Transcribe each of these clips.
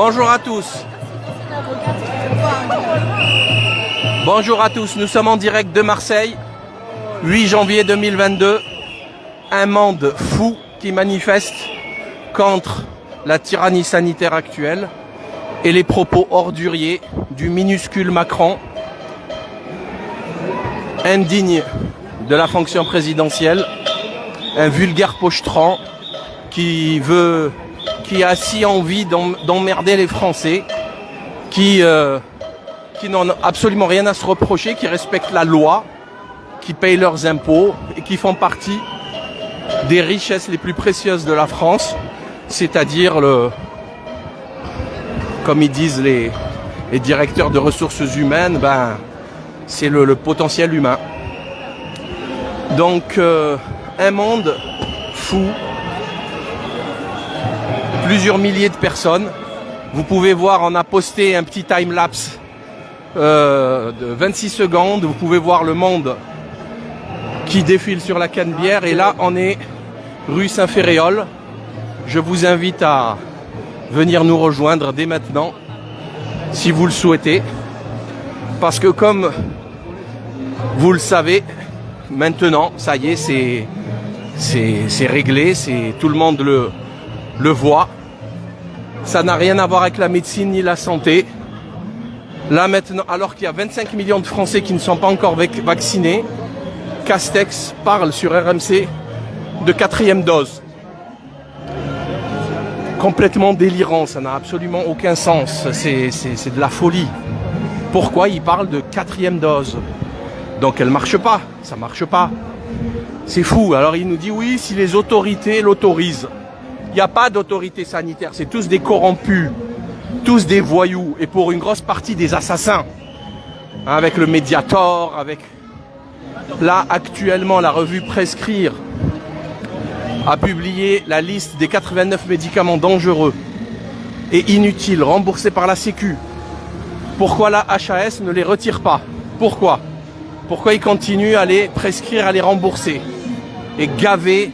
Bonjour à tous. Bonjour à tous, nous sommes en direct de Marseille, 8 janvier 2022. Un monde fou qui manifeste contre la tyrannie sanitaire actuelle et les propos orduriers du minuscule Macron, indigne de la fonction présidentielle, un vulgaire pochetran qui a si envie d'emmerder les Français, qui n'ont absolument rien à se reprocher, qui respectent la loi, qui payent leurs impôts et qui font partie des richesses les plus précieuses de la France, c'est-à-dire comme ils disent les directeurs de ressources humaines, c'est le potentiel humain. Donc un monde fou, plusieurs milliers de personnes. Vous pouvez voir, on a posté un petit time-lapse de 26 secondes. Vous pouvez voir le monde qui défile sur la Canebière. Et là, on est rue Saint-Ferréol. Je vous invite à venir nous rejoindre dès maintenant, si vous le souhaitez. Parce que comme vous le savez, maintenant, ça y est, c'est réglé, tout le monde le voit. Ça n'a rien à voir avec la médecine ni la santé. Là maintenant, alors qu'il y a 25 millions de Français qui ne sont pas encore vaccinés, Castex parle sur RMC de 4e dose. Complètement délirant, ça n'a absolument aucun sens. C'est de la folie. Pourquoi il parle de 4e dose? Donc elle marche pas, ça marche pas. C'est fou. Alors il nous dit oui, si les autorités l'autorisent. Il n'y a pas d'autorité sanitaire, c'est tous des corrompus, tous des voyous, et pour une grosse partie des assassins. Avec le Mediator, avec... Là, actuellement, la revue Prescrire a publié la liste des 89 médicaments dangereux et inutiles, remboursés par la Sécu. Pourquoi la HAS ne les retire pas? Pourquoi? Pourquoi ils continuent à les prescrire, à les rembourser et gaver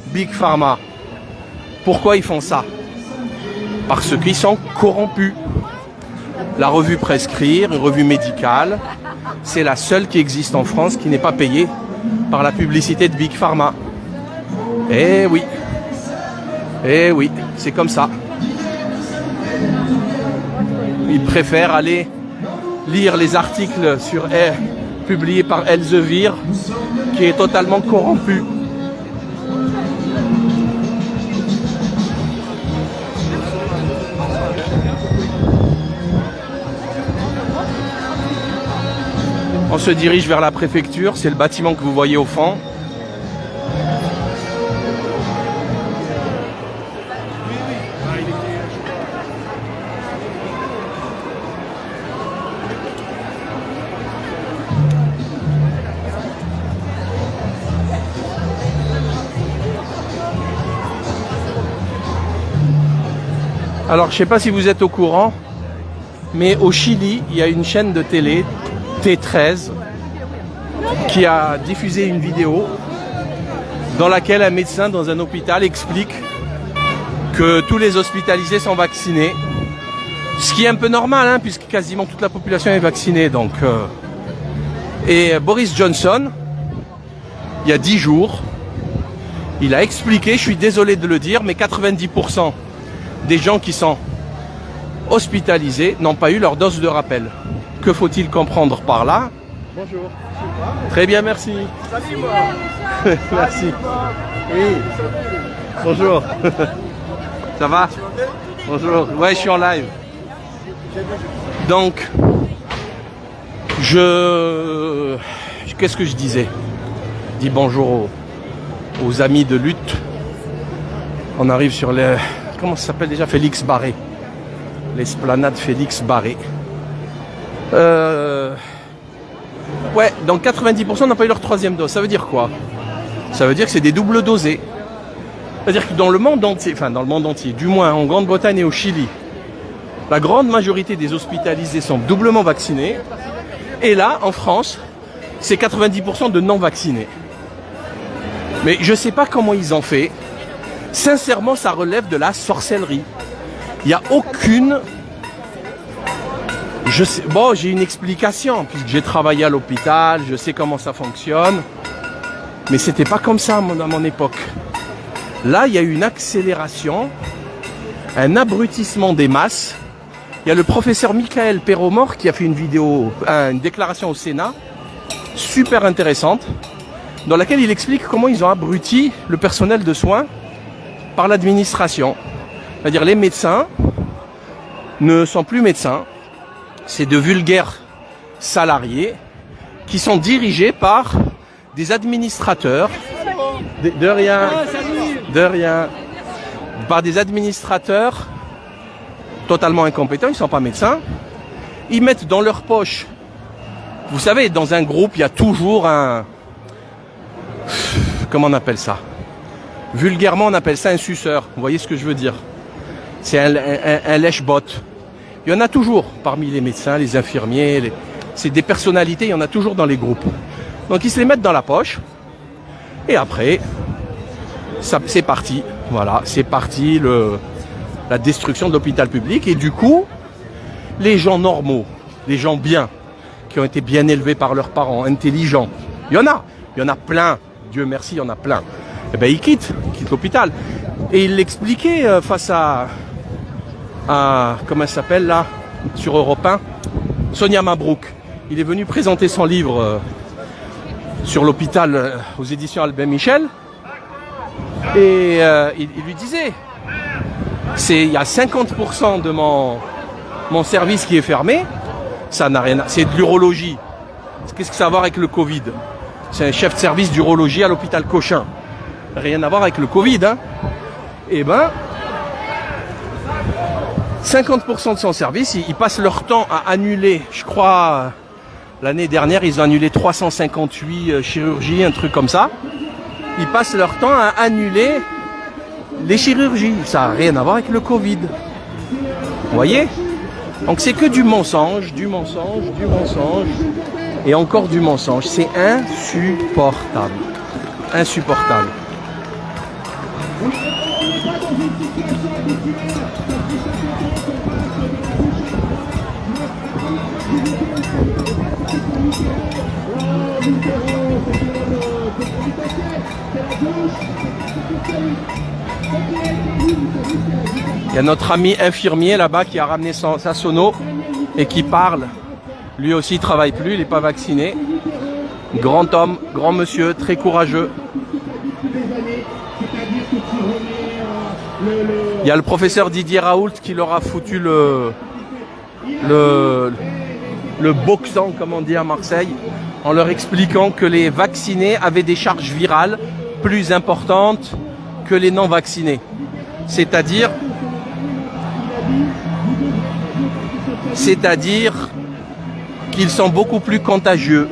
Big Pharma? Pourquoi ils font ça? Parce qu'ils sont corrompus. La revue Prescrire, une revue médicale, c'est la seule qui existe en France qui n'est pas payée par la publicité de Big Pharma. Eh oui, c'est comme ça. Ils préfèrent aller lire les articles publiés par Elsevier, qui est totalement corrompu. On se dirige vers la préfecture, c'est le bâtiment que vous voyez au fond. Alors, je ne sais pas si vous êtes au courant, mais au Chili, il y a une chaîne de télé, T13, qui a diffusé une vidéo dans laquelle un médecin dans un hôpital explique que tous les hospitalisés sont vaccinés. Ce qui est un peu normal, hein, puisque quasiment toute la population est vaccinée. Donc, et Boris Johnson, il y a 10 jours, il a expliqué, je suis désolé de le dire, mais 90% des gens qui sont hospitalisés n'ont pas eu leur dose de rappel. Que faut-il comprendre par là? Bonjour. Très bien, merci. Merci. Oui. Bonjour. Ça va? Bonjour. Ouais, je suis en live. Donc, qu'est-ce que je disais? Je dis bonjour aux amis de lutte. On arrive sur les... Comment ça s'appelle déjà? Félix Barré. L'esplanade Félix Barré. Ouais, donc 90% n'ont pas eu leur 3e dose. Ça veut dire quoi? Ça veut dire que c'est des doubles dosés. C'est-à-dire que dans le monde entier, du moins en Grande-Bretagne et au Chili, la grande majorité des hospitalisés sont doublement vaccinés. Et là, en France, c'est 90% de non-vaccinés. Mais je ne sais pas comment ils ont fait. Sincèrement, ça relève de la sorcellerie. Il n'y a aucune... Je sais, bon, j'ai une explication, puisque j'ai travaillé à l'hôpital, je sais comment ça fonctionne. Mais c'était pas comme ça à mon époque. Là, il y a eu une accélération, un abrutissement des masses. Il y a le professeur Michael Perromort qui a fait une vidéo, une déclaration au Sénat, super intéressante, dans laquelle il explique comment ils ont abruti le personnel de soins par l'administration. C'est-à-dire les médecins ne sont plus médecins, c'est de vulgaires salariés qui sont dirigés par des administrateurs, de rien, par des administrateurs totalement incompétents, ils ne sont pas médecins. Ils mettent dans leur poche, vous savez, dans un groupe, il y a toujours un... Comment on appelle ça? Vulgairement, on appelle ça un suceur. Vous voyez ce que je veux dire? C'est un lèche-botte. Il y en a toujours parmi les médecins, les infirmiers. C'est des personnalités, il y en a toujours dans les groupes. Donc ils se les mettent dans la poche. Et après, c'est parti. Voilà, c'est parti la destruction de l'hôpital public. Et du coup, les gens normaux, les gens bien, qui ont été bien élevés par leurs parents, intelligents, il y en a plein. Dieu merci, il y en a plein. Eh ben, ils quittent l'hôpital. Et il l'expliquait face à comment elle s'appelle là, sur Europe 1, Sonia Mabrouk. Il est venu présenter son livre sur l'hôpital aux éditions Albin Michel. Et il lui disait, il y a 50% de mon service qui est fermé, ça n'a rien, c'est de l'urologie. Qu'est-ce que ça a à voir avec le Covid? C'est un chef de service d'urologie à l'hôpital Cochin. Rien à voir avec le Covid, hein. Eh ben, 50% de son service, ils passent leur temps à annuler, je crois, l'année dernière, ils ont annulé 358 chirurgies, un truc comme ça. Ils passent leur temps à annuler les chirurgies. Ça n'a rien à voir avec le Covid. Vous voyez? Donc c'est que du mensonge, du mensonge, du mensonge, et encore du mensonge. C'est insupportable. Insupportable. Il y a notre ami infirmier là-bas qui a ramené sa sono et qui parle. Lui aussi il ne travaille plus, il n'est pas vacciné. Grand homme, grand monsieur, très courageux. Il y a le professeur Didier Raoult qui leur a foutu le boxant, comme on dit à Marseille, en leur expliquant que les vaccinés avaient des charges virales plus importantes que les non vaccinés. C'est-à-dire qu'ils sont beaucoup plus contagieux.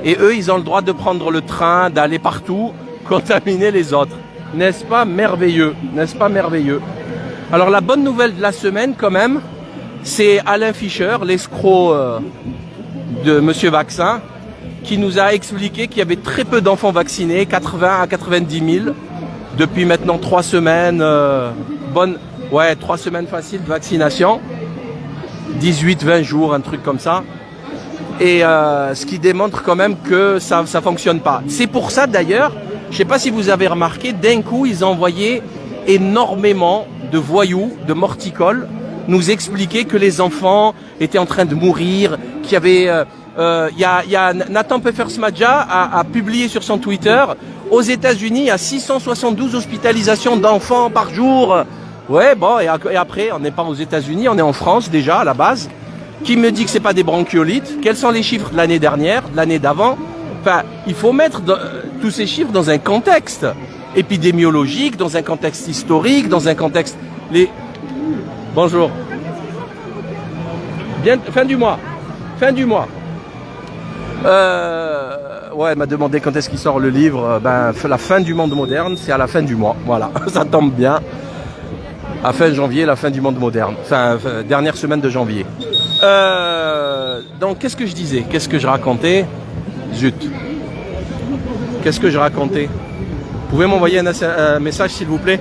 Et eux, ils ont le droit de prendre le train, d'aller partout, contaminer les autres. N'est-ce pas merveilleux? N'est-ce pas merveilleux? Alors la bonne nouvelle de la semaine quand même, c'est Alain Fischer, l'escroc de Monsieur Vaccin, qui nous a expliqué qu'il y avait très peu d'enfants vaccinés, 80 à 90 000, depuis maintenant 3 semaines, 3 semaines faciles de vaccination, 18-20 jours, un truc comme ça. Et ce qui démontre quand même que ça fonctionne pas. C'est pour ça d'ailleurs, je ne sais pas si vous avez remarqué, d'un coup ils ont envoyé énormément de voyous, de morticoles, nous expliquer que les enfants étaient en train de mourir, qu'il y avait... Nathan Peffersmadja a publié sur son Twitter, aux États-Unis, il y a 672 hospitalisations d'enfants par jour. Ouais, bon, et après, on n'est pas aux États-Unis, on est en France déjà à la base. Qui me dit que c'est pas des bronchiolites? Quels sont les chiffres de l'année dernière, de l'année d'avant? Enfin, il faut mettre tous ces chiffres dans un contexte épidémiologique, dans un contexte historique, dans un contexte... Bonjour. Bien, fin du mois. Fin du mois. Ouais, elle m'a demandé quand est-ce qu'il sort le livre. Ben, la fin du monde moderne, c'est à la fin du mois. Voilà, ça tombe bien. À fin janvier, la fin du monde moderne. Enfin, dernière semaine de janvier. Donc, qu'est-ce que je disais? Qu'est-ce que je racontais? Zut. Qu'est-ce que je racontais? Vous pouvez m'envoyer un message, s'il vous plaît?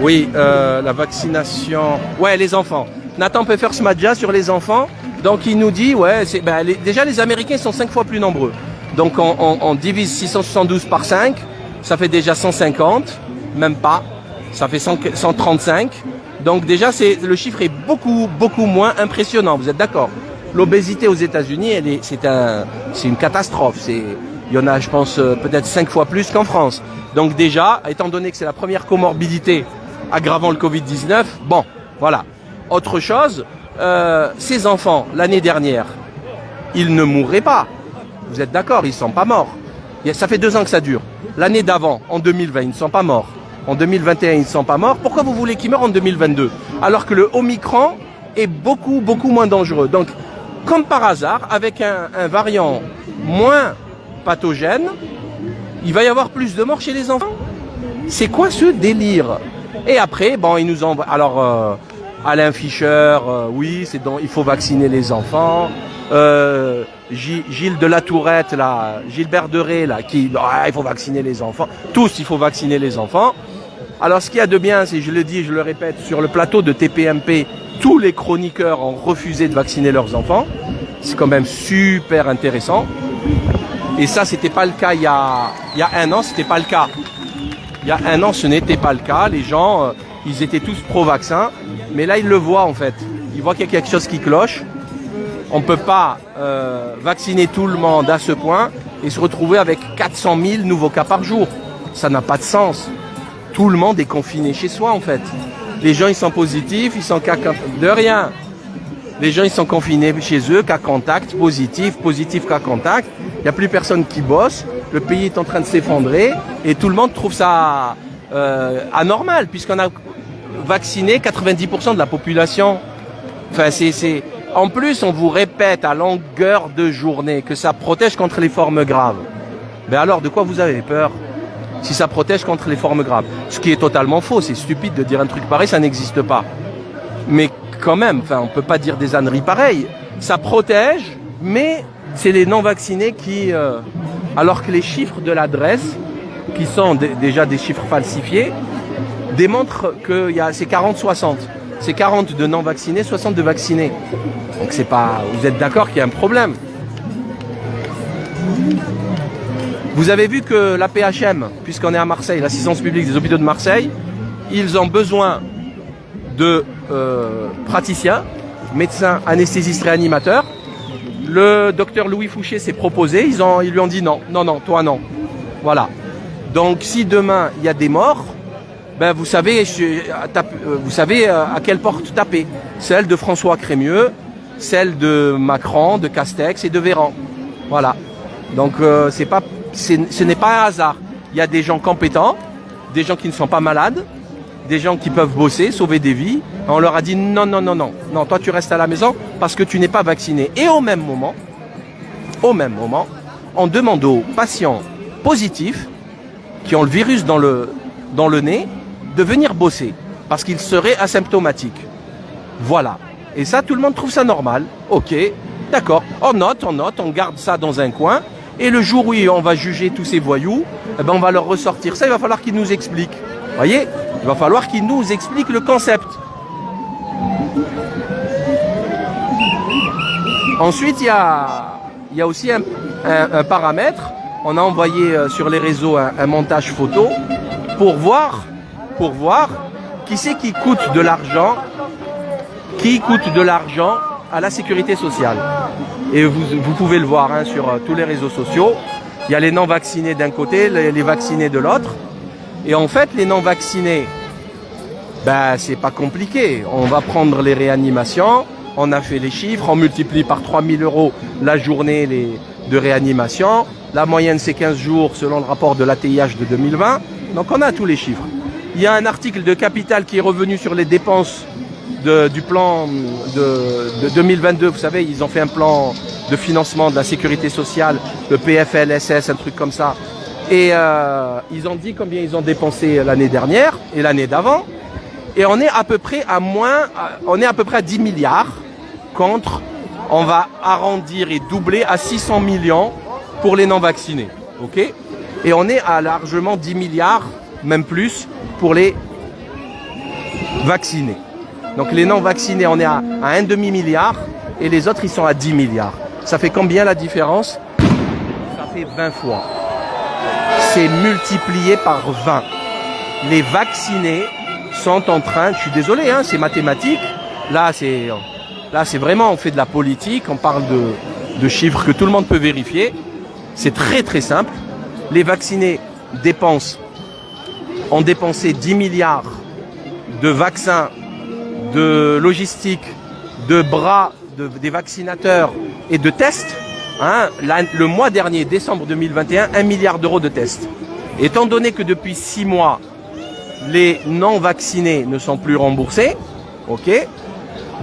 Oui, la vaccination. Ouais, les enfants. Nathan Pfeffer-Smadja sur les enfants. Donc il nous dit, ouais, déjà les Américains sont 5 fois plus nombreux. Donc on divise 672 par 5, ça fait déjà 150, même pas, ça fait 135. Donc déjà le chiffre est beaucoup moins impressionnant, vous êtes d'accord? L'obésité aux États-Unis, c'est une catastrophe. Il y en a, je pense, peut-être 5 fois plus qu'en France. Donc déjà, étant donné que c'est la première comorbidité aggravant le Covid-19, bon, voilà. Autre chose, ces enfants, l'année dernière, ils ne mourraient pas. Vous êtes d'accord, ils ne sont pas morts. Ça fait 2 ans que ça dure. L'année d'avant, en 2020, ils ne sont pas morts. En 2021, ils ne sont pas morts. Pourquoi vous voulez qu'ils meurent en 2022? Alors que le Omicron est beaucoup moins dangereux. Donc, comme par hasard, avec un variant moins pathogène, il va y avoir plus de morts chez les enfants. C'est quoi ce délire? Et après, bon, ils nous envoient... Alors, Alain Fischer, oui, il faut vacciner les enfants. Gilles de la Tourette, là, Gilbert Deré, là, il faut vacciner les enfants. Tous, il faut vacciner les enfants. Alors, ce qu'il y a de bien, c'est, je le dis, je le répète, sur le plateau de TPMP, tous les chroniqueurs ont refusé de vacciner leurs enfants. C'est quand même super intéressant. Et ça, c'était pas le cas il y a 1 an, c'était pas le cas. Il y a 1 an, ce n'était pas le cas. Les gens, ils étaient tous pro-vaccin. Mais là, ils le voient, en fait. Ils voient qu'il y a quelque chose qui cloche. On ne peut pas vacciner tout le monde à ce point et se retrouver avec 400 000 nouveaux cas par jour. Ça n'a pas de sens. Tout le monde est confiné chez soi, en fait. Les gens, ils sont positifs, ils sont cas de rien. Les gens, ils sont confinés chez eux, cas contact, positif, cas contact. Il n'y a plus personne qui bosse. Le pays est en train de s'effondrer et tout le monde trouve ça anormal puisqu'on a vacciné 90% de la population. Enfin, En plus, on vous répète à longueur de journée que ça protège contre les formes graves. Mais alors, de quoi vous avez peur? Si ça protège contre les formes graves. Ce qui est totalement faux, c'est stupide de dire un truc pareil, ça n'existe pas. Mais quand même, enfin, on ne peut pas dire des âneries pareilles. Ça protège, mais c'est les non-vaccinés qui... alors que les chiffres de l'adresse, qui sont déjà des chiffres falsifiés, démontrent que c'est 40-60. C'est 40 de non-vaccinés, 60 de vaccinés. Donc c'est pas... Vous êtes d'accord qu'il y a un problème. Vous avez vu que la PHM, puisqu'on est à Marseille, l'assistance publique des hôpitaux de Marseille, ils ont besoin de praticiens, médecins, anesthésistes, réanimateurs. Le docteur Louis Fouché s'est proposé, ils lui ont dit non, toi non. Voilà. Donc si demain il y a des morts, ben vous savez à quelle porte taper. Celle de François Crémieux, celle de Macron, de Castex et de Véran. Voilà. Donc ce n'est pas un hasard. Il y a des gens compétents, des gens qui ne sont pas malades, des gens qui peuvent bosser, sauver des vies. On leur a dit non, toi tu restes à la maison parce que tu n'es pas vacciné. Et au même moment, on demande aux patients positifs qui ont le virus dans le nez de venir bosser parce qu'ils seraient asymptomatiques. Voilà. Et ça, tout le monde trouve ça normal. Ok, d'accord. On note, on garde ça dans un coin. Et le jour où on va juger tous ces voyous, eh ben on va leur ressortir ça. Il va falloir qu'ils nous expliquent. Vous voyez? Il va falloir qu'ils nous expliquent le concept. Ensuite, il y a aussi un paramètre. On a envoyé sur les réseaux un montage photo pour voir qui c'est qui coûte de l'argent à la sécurité sociale. Et vous pouvez le voir sur tous les réseaux sociaux. Il y a les non-vaccinés d'un côté, les vaccinés de l'autre. Et en fait, les non-vaccinés, ben, c'est pas compliqué. On va prendre les réanimations, on a fait les chiffres, on multiplie par 3 000 € la journée de réanimation. La moyenne, c'est 15 jours selon le rapport de l'ATIH de 2020. Donc, on a tous les chiffres. Il y a un article de Capital qui est revenu sur les dépenses du plan de 2022. Vous savez, ils ont fait un plan de financement de la sécurité sociale, le PFLSS, un truc comme ça. Et ils ont dit combien ils ont dépensé l'année dernière et l'année d'avant. Et on est à peu près à 10 milliards contre, on va arrondir et doubler à 600 millions pour les non-vaccinés. Ok? Et on est à largement 10 milliards, même plus, pour les vaccinés. Donc les non vaccinés, on est à un demi-milliard et les autres, ils sont à 10 milliards. Ça fait combien la différence? Ça fait 20 fois. C'est multiplié par 20. Les vaccinés sont en train, je suis désolé, hein, c'est mathématique. Là, c'est vraiment, on fait de la politique, on parle de chiffres que tout le monde peut vérifier. C'est très très simple. Les vaccinés ont dépensé 10 milliards de vaccins, de logistique, de bras des vaccinateurs et de tests. Hein, le mois dernier, décembre 2021, 1 milliard d'euros de tests. Étant donné que depuis 6 mois, les non vaccinés ne sont plus remboursés, ok,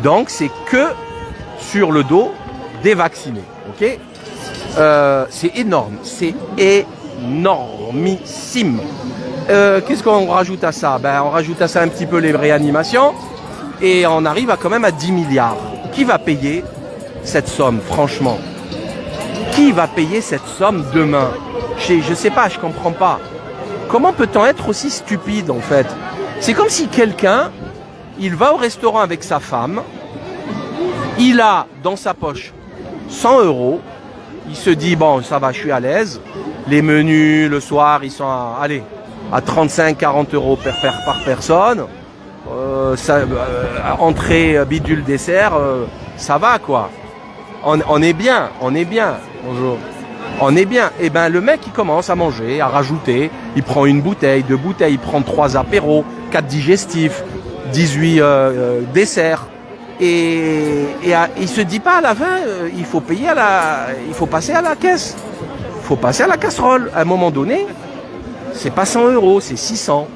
donc c'est que sur le dos des vaccinés, ok. C'est énorme, c'est énormissime. Qu'est-ce qu'on rajoute à ça? Ben, on rajoute à ça un petit peu les réanimations et on arrive quand même à 10 milliards. Qui va payer cette somme, franchement? Qui va payer cette somme demain? Je sais pas, je comprends pas. Comment peut-on être aussi stupide en fait? C'est comme si quelqu'un, il va au restaurant avec sa femme, il a dans sa poche 100 euros, il se dit bon ça va, je suis à l'aise, les menus le soir ils sont à 35-40 euros par personne, entrée bidule dessert, ça va quoi. On est bien, bonjour. On est bien. Et ben le mec il commence à manger, à rajouter, il prend une bouteille, 2 bouteilles, il prend 3 apéros, 4 digestifs, 18 desserts. Et il se dit pas à la fin, il faut payer il faut passer à la caisse. Il faut passer à la casserole. À un moment donné, c'est pas 100 euros, c'est 600.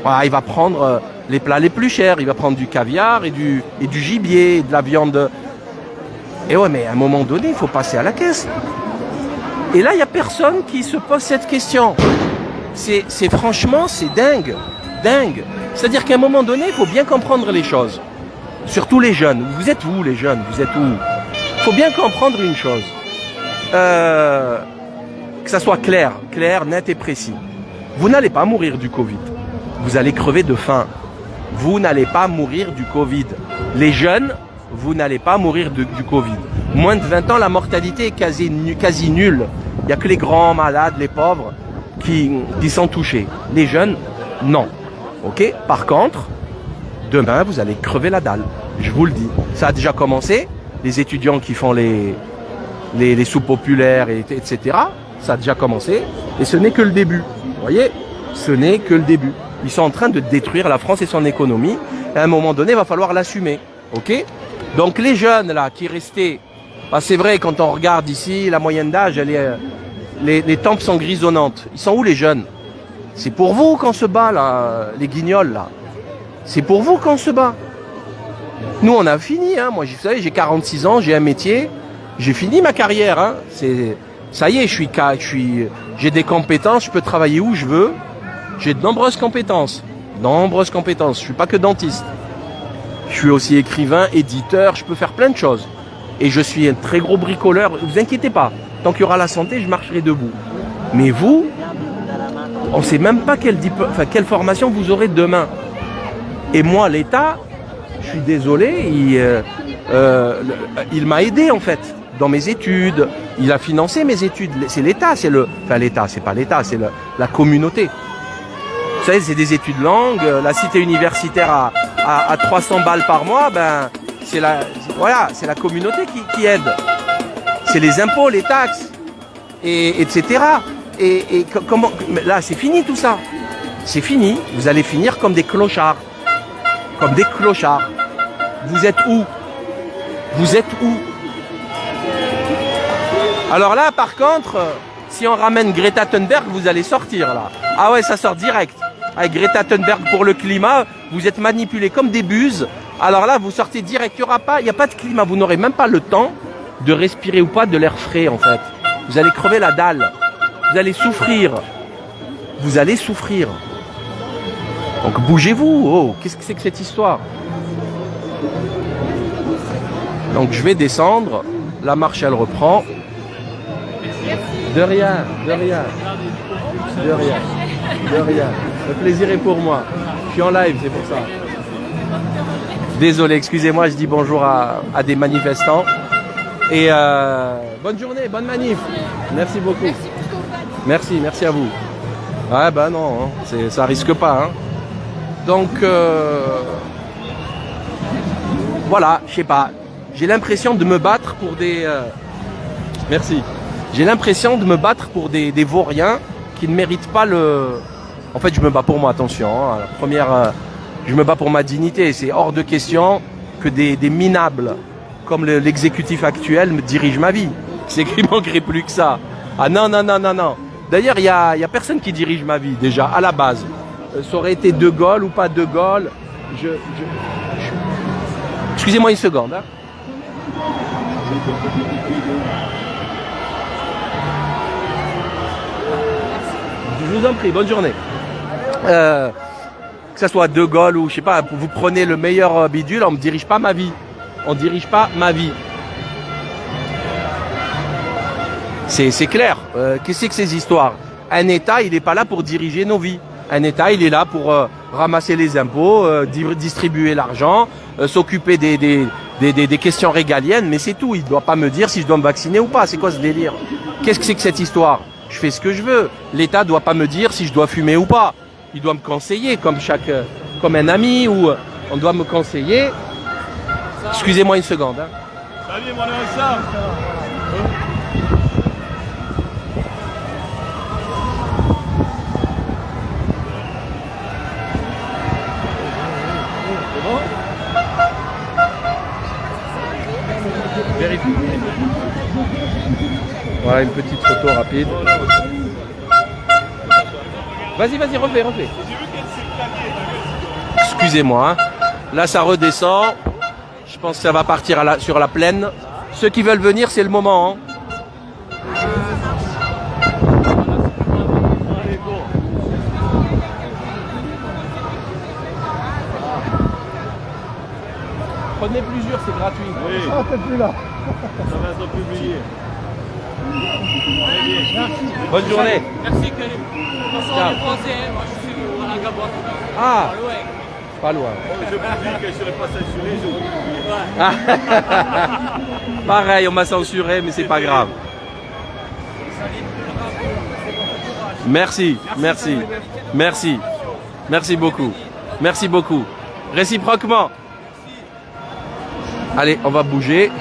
Voilà, il va prendre les plats les plus chers, il va prendre du caviar et du gibier, de la viande. Et ouais, mais à un moment donné, il faut passer à la caisse. Et là, il n'y a personne qui se pose cette question. Franchement, c'est dingue. Dingue. C'est-à-dire qu'à un moment donné, il faut bien comprendre les choses. Surtout les jeunes. Vous êtes où, les jeunes? Vous êtes où? Il faut bien comprendre une chose. Que ça soit clair, net et précis. Vous n'allez pas mourir du Covid. Vous allez crever de faim. Vous n'allez pas mourir du Covid. Les jeunes, vous n'allez pas mourir du Covid. Moins de 20 ans, la mortalité est quasi nulle. Il n'y a que les grands malades, les pauvres, qui sont touchés. Les jeunes, non. Ok. Par contre, demain, vous allez crever la dalle. Je vous le dis. Ça a déjà commencé. Les étudiants qui font les soupes populaires, etc. Ça a déjà commencé. Et ce n'est que le début. Vous voyez? Ce n'est que le début. Ils sont en train de détruire la France et son économie. Et à un moment donné, il va falloir l'assumer. Ok? Donc les jeunes là qui restaient, bah, c'est vrai quand on regarde ici, la moyenne d'âge, les tempes sont grisonnantes. Ils sont où les jeunes? C'est pour vous qu'on se bat là, les guignols là. C'est pour vous qu'on se bat. Nous on a fini, hein. Moi vous savez, j'ai 46 ans, j'ai un métier, j'ai fini ma carrière. Hein. Ça y est, j'ai des compétences, je peux travailler où je veux. J'ai de nombreuses compétences. Je suis pas que dentiste. Je suis aussi écrivain, éditeur, je peux faire plein de choses. Et je suis un très gros bricoleur. Vous inquiétez pas, tant qu'il y aura la santé, je marcherai debout. Mais vous, on ne sait même pas quelle formation vous aurez demain. Et moi, l'État, je suis désolé, il m'a aidé en fait dans mes études. Il a financé mes études. C'est l'État, l'État, c'est pas l'État, c'est la communauté. Vous savez, c'est des études longues. La cité universitaire à 300 balles par mois, ben c'est la communauté qui aide. C'est les impôts, les taxes, etc. Et comment là, c'est fini tout ça. C'est fini. Vous allez finir comme des clochards. Comme des clochards. Vous êtes où? Vous êtes où? Alors là, par contre, si on ramène Greta Thunberg, vous allez sortir là. Ah ouais, ça sort direct. Avec Greta Thunberg pour le climat, vous êtes manipulés comme des buses. Alors là, vous sortez direct. Il n'y a pas de climat. Vous n'aurez même pas le temps de respirer ou pas de l'air frais en fait. Vous allez crever la dalle. Vous allez souffrir. Vous allez souffrir. Donc bougez-vous. Oh, qu'est-ce que c'est que cette histoire? Donc je vais descendre. La marche, elle reprend. De rien, de rien. De rien. De rien. Le plaisir est pour moi. Je suis en live, c'est pour ça. Désolé, excusez-moi, je dis bonjour à des manifestants. Et bonne journée, bonne manif. Merci beaucoup. Merci, merci à vous. Ouais, bah non, hein, ça risque pas. Hein. Donc, voilà, je sais pas. J'ai l'impression de me battre pour des... merci. J'ai l'impression de me battre pour des vauriens qui ne méritent pas le... En fait, je me bats pour moi, attention. Hein. La première, je me bats pour ma dignité. C'est hors de question que des minables comme l'exécutif actuel me dirigent ma vie. C'est qu'il manquerait plus que ça. Ah non, non, non, non, non. D'ailleurs, il y a personne qui dirige ma vie, déjà, à la base. Ça aurait été De Gaulle ou pas De Gaulle. Excusez-moi une seconde. Hein. Je vous en prie, bonne journée. Que ce soit De Gaulle ou je sais pas, vous prenez le meilleur bidule, on ne me dirige pas ma vie. On ne dirige pas ma vie. C'est clair. Qu'est-ce que ces histoires? Un État, il n'est pas là pour diriger nos vies. Un État, il est là pour ramasser les impôts, distribuer l'argent, s'occuper des questions régaliennes, mais c'est tout. Il ne doit pas me dire si je dois me vacciner ou pas. C'est quoi ce délire? Qu'est-ce que c'est que cette histoire? Je fais ce que je veux. L'État ne doit pas me dire si je dois fumer ou pas. Il doit me conseiller comme un ami ou on doit me conseiller. Excusez-moi une seconde. Hein. Salut, mon Alexandre. Vérifie. Voilà une petite photo rapide. Vas-y, vas-y, refais. Excusez-moi. Hein. Là, ça redescend. Je pense que ça va partir sur la plaine. Ceux qui veulent venir, c'est le moment. Hein. Prenez plusieurs, c'est gratuit. Oui. Ah, t'es plus là. Ça va être publié. Bonne journée. Merci Karim. On est français, moi je suis à la Gabon. Ah, pas loin. Je publie que je serai pas censuré, je publie. Pareil, on m'a censuré, mais c'est pas grave. Merci, merci, merci. Merci beaucoup. Merci beaucoup. Réciproquement. Allez, on va bouger.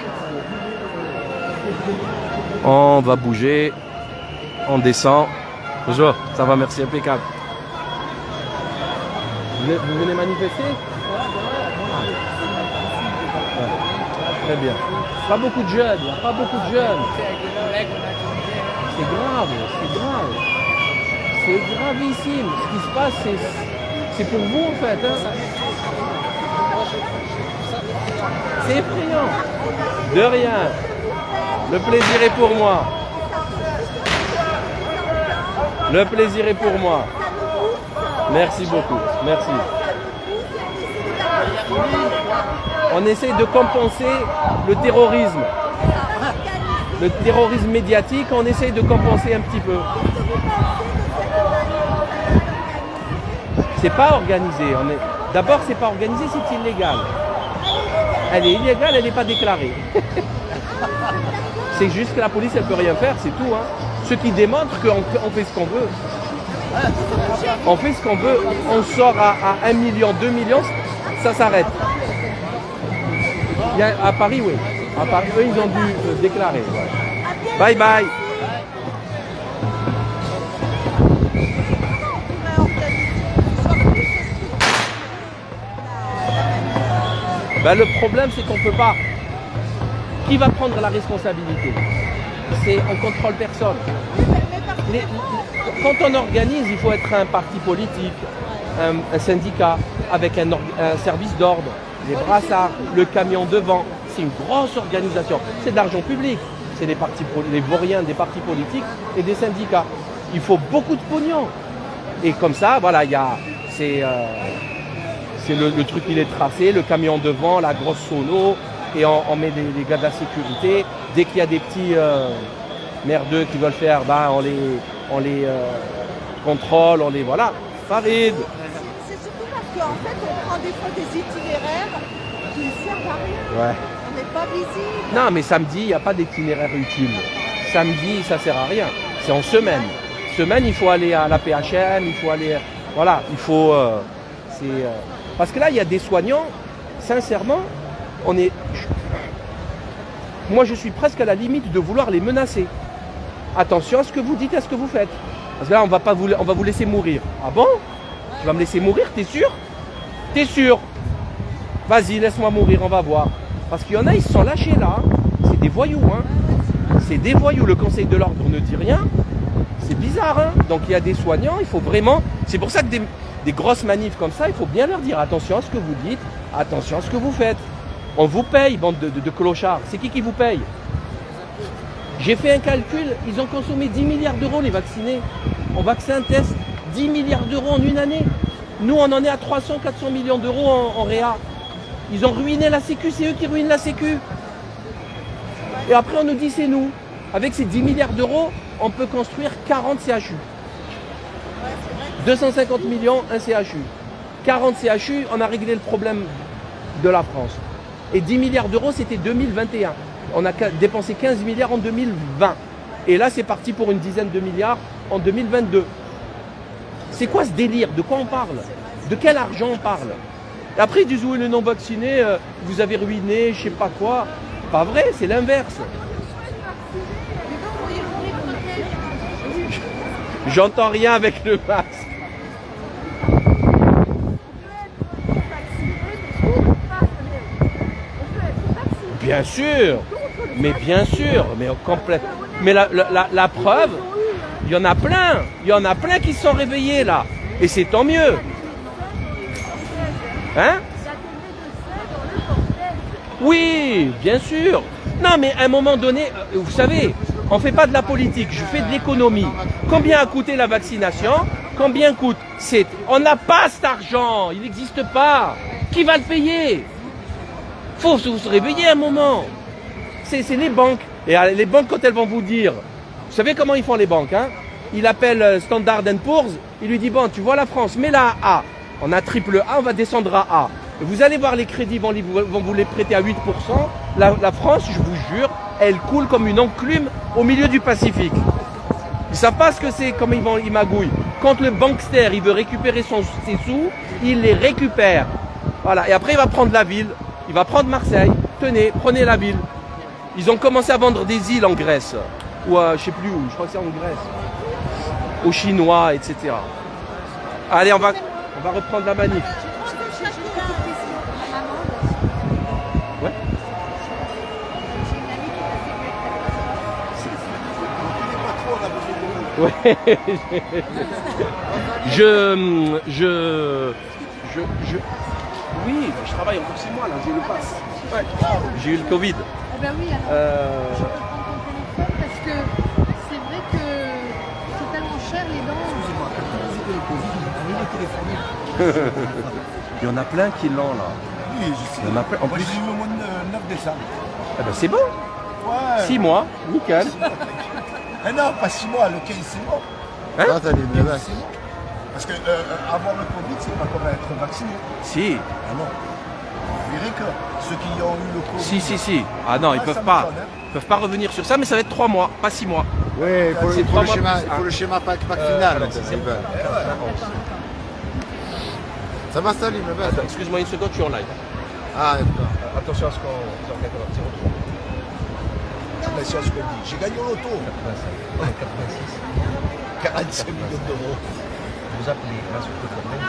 On va bouger. On descend. Bonjour, ça va, merci, impeccable. Vous venez manifester? Ouais. Très bien. Pas beaucoup de jeunes, il n'y a pas beaucoup de jeunes. C'est grave, c'est grave. C'est gravissime. Ce qui se passe, c'est pour vous en fait. Hein. C'est effrayant. De rien. Le plaisir est pour moi. Le plaisir est pour moi. Merci beaucoup. Merci. On essaye de compenser le terrorisme. Le terrorisme médiatique, on essaye de compenser un petit peu. C'est pas organisé. D'abord, c'est pas organisé, c'est illégal. Elle est illégale, elle n'est pas déclarée. C'est juste que la police, elle peut rien faire, c'est tout. Hein. Ce qui démontre qu'on fait ce qu'on veut. On fait ce qu'on veut, on sort à 1 million, 2 millions, ça s'arrête. À Paris, oui. À Paris, eux, ils ont dû déclarer. Ouais. Bye bye. Ben, le problème, c'est qu'on ne peut pas. Qui va prendre la responsabilité? On contrôle personne. Quand on organise, il faut être un parti politique, un syndicat, avec un service d'ordre, les brassards, le camion devant. C'est une grosse organisation. C'est de l'argent public. C'est les vauriens des partis politiques et des syndicats. Il faut beaucoup de pognon. Et comme ça, voilà, c'est le truc, il est tracé, le camion devant, la grosse sono, et on met les gars de la sécurité. Dès qu'il y a des petits merdeux qui veulent faire, ben, on les contrôle, on les... Voilà. Farid. C'est surtout parce qu'en fait, on prend des fois des itinéraires qui Ouais. On n'est pas visible. Non, mais samedi, il n'y a pas d'itinéraire utile. Samedi, ça sert à rien. C'est en semaine. Semaine, il faut aller à la PHM, il faut aller... Voilà, il faut... Parce que là, il y a des soignants, sincèrement, on est... Moi, je suis presque à la limite de vouloir les menacer. Attention à ce que vous dites, à ce que vous faites. Parce que là, on va vous laisser mourir. Ah bon? Tu vas me laisser mourir, t'es sûr? T'es sûr? Vas-y, laisse-moi mourir, on va voir. Parce qu'il y en a, ils se sont lâchés là. C'est des voyous, hein. C'est des voyous. Le Conseil de l'ordre ne dit rien. C'est bizarre, hein. Donc il y a des soignants, il faut vraiment... C'est pour ça que des grosses manifs comme ça, il faut bien leur dire attention à ce que vous dites, attention à ce que vous faites. On vous paye, bande de clochards. C'est qui vous paye? J'ai fait un calcul, ils ont consommé 10 milliards d'euros les vaccinés. En vaccin test, 10 milliards d'euros en une année. Nous, on en est à 300-400 millions d'euros en réa. Ils ont ruiné la Sécu, c'est eux qui ruinent la Sécu. Et après, on nous dit c'est nous. Avec ces 10 milliards d'euros, on peut construire 40 CHU. 250 millions, un CHU. 40 CHU, on a réglé le problème de la France. Et 10 milliards d'euros, c'était 2021. On a dépensé 15 milliards en 2020. Et là, c'est parti pour une dizaine de milliards en 2022. C'est quoi ce délire? De quoi on parle? De quel argent on parle? Et après, ils disent, oui, les non-vaccinés, vous avez ruiné, je sais pas quoi. Pas vrai, c'est l'inverse. J'entends rien avec le masque. Bien sûr, mais bien sûr, mais complètement. Mais la preuve, il y en a plein qui se sont réveillés là, et c'est tant mieux. Hein? Oui, bien sûr. Non, mais à un moment donné, vous savez, on ne fait pas de la politique, je fais de l'économie. Combien a coûté la vaccination? Combien coûte? On n'a pas cet argent, il n'existe pas. Qui va le payer? Faut se réveiller un moment. C'est les banques. Et les banques, quand elles vont vous dire, vous savez comment ils font les banques, hein? Il appelle Standard & Poor's, il lui dit, bon, tu vois la France, mets la à A. On a triple A, on va descendre à A. Vous allez voir les crédits, vont vous les prêter à 8%. La France, je vous jure, elle coule comme une enclume au milieu du Pacifique. Ils ne savent pas ce que c'est, comment ils magouillent. Quand le bankster, il veut récupérer ses sous, il les récupère. Voilà, et après il va prendre la ville, il va prendre Marseille. Tenez, prenez la ville. Ils ont commencé à vendre des îles en Grèce, ou je ne sais plus où, je crois que c'est en Grèce, aux Chinois, etc. Allez, on va reprendre la manif. Ouais. Ouais. Oui, je travaille encore 6 mois là, j'ai le pass. Ouais. J'ai eu le Covid. Eh ben oui, alors, je peux prendre ton téléphone parce que c'est vrai que c'est tellement cher les dents. Excusez-moi, quand vous avez le Covid, vous pouvez le téléphoner. Il y en a plein qui l'ont là. Oui, je sais. Il y en a plein. En Moi, plus, j'ai eu au mois de 9 décembre. eh ben, c'est bon. Ouais. 6 mois, nickel. Eh non, pas 6 mois, le 15 c'est bon. Hein? Non, t'as des bébés, c'est bon. Parce que avoir le Covid, c'est pas comme être vacciné. Si. Ah non. Vous verrez que ceux qui ont eu le Covid. Si. Ah non, ils ça peuvent pas. m'étonne, hein. Ils peuvent pas revenir sur ça, mais ça va être 3 mois, pas 6 mois. Oui, il faut, C'est il faut 3 le mois schéma, plus il faut un. le schéma pack final. Voilà, c'est bon. Ça va, Salim, le bête. Attends, excuse-moi une seconde, je suis en live. Ah, d'accord. Attention à ce qu'on organise un petit retour. Mais c'est ce qu'on dit. J'ai gagné au loto. 45 millions d'euros. Vous appelez là sur le téléphone.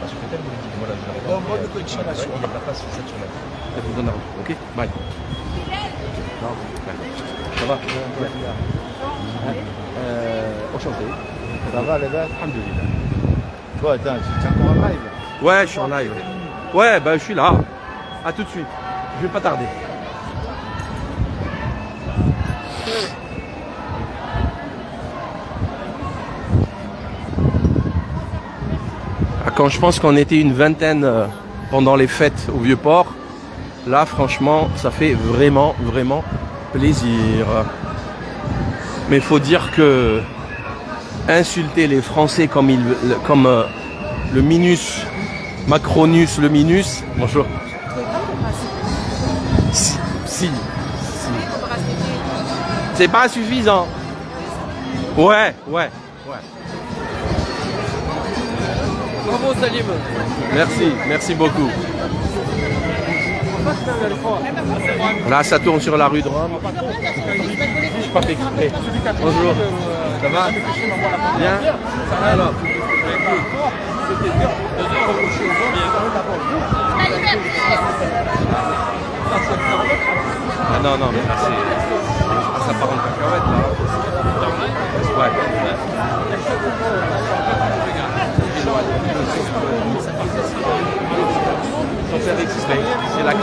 Parce que peut-être vous le dites, voilà, je l'ai Bon, bonne continuation. Il y a de la place sur cette semaine. Je vous donne un retour, ok? Bye. Non, ça va? Enchanté. Ça va, les bêtes? Alhamdoulilah. Toi, attends, tu es encore en live? Ouais, je suis en live. Ouais, ben je suis là. À tout de suite. Je vais pas tarder. Quand je pense qu'on était une vingtaine pendant les fêtes au Vieux-Port, là franchement ça fait vraiment plaisir. Mais il faut dire que insulter les Français comme le Minus, Macronus, le Minus, bonjour. C'est pas suffisant. Ouais, ouais, ouais. Bravo Salim. Merci, merci beaucoup. Là, ça tourne sur la rue de Rome. Je pas fait exprès. Bonjour. Ça va? Bien? Alors. Ah non, non, mais là, c'est... Ah, ça part en cacahuète, là. Ouais. C'est l'actu.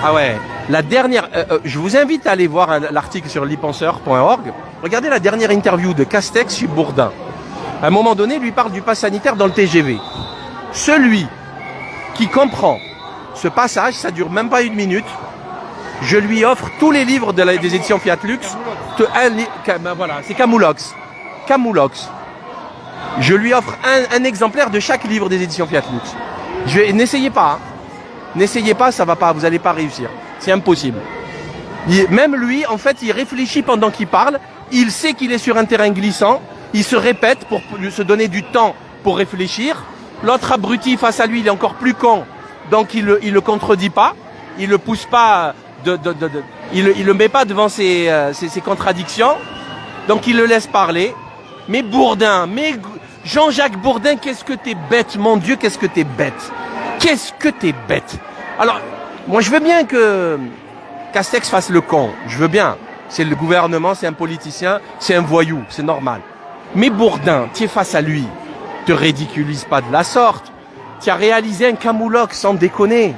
Ah ouais, la dernière, je vous invite à aller voir l'article sur lipenseur.org. Regardez la dernière interview de Castex chez Bourdin. À un moment donné, lui parle du pass sanitaire dans le TGV. Celui qui comprend ce passage, ça dure même pas 1 minute. Je lui offre tous les livres des éditions Fiat Lux. Ben voilà, c'est Camoulox. Camoulox. Je lui offre un exemplaire de chaque livre des éditions Fiat Lux. N'essayez pas. Hein. N'essayez pas, ça va pas, vous n'allez pas réussir. C'est impossible. Même lui, en fait, il réfléchit pendant qu'il parle. Il sait qu'il est sur un terrain glissant. Il se répète pour se donner du temps pour réfléchir. L'autre abruti face à lui, il est encore plus con. Donc il le contredit pas. Il le pousse pas. Il le met pas devant ses contradictions. Donc il le laisse parler. Mais Bourdin, mais Jean-Jacques Bourdin, qu'est-ce que t'es bête, mon Dieu, qu'est-ce que t'es bête. Qu'est-ce que t'es bête. Alors, moi je veux bien que Castex fasse le con. Je veux bien. C'est le gouvernement, c'est un politicien, c'est un voyou, c'est normal. Mais Bourdin, tu es face à lui. Te ridiculise pas de la sorte. Tu as réalisé un Camoulox, sans déconner.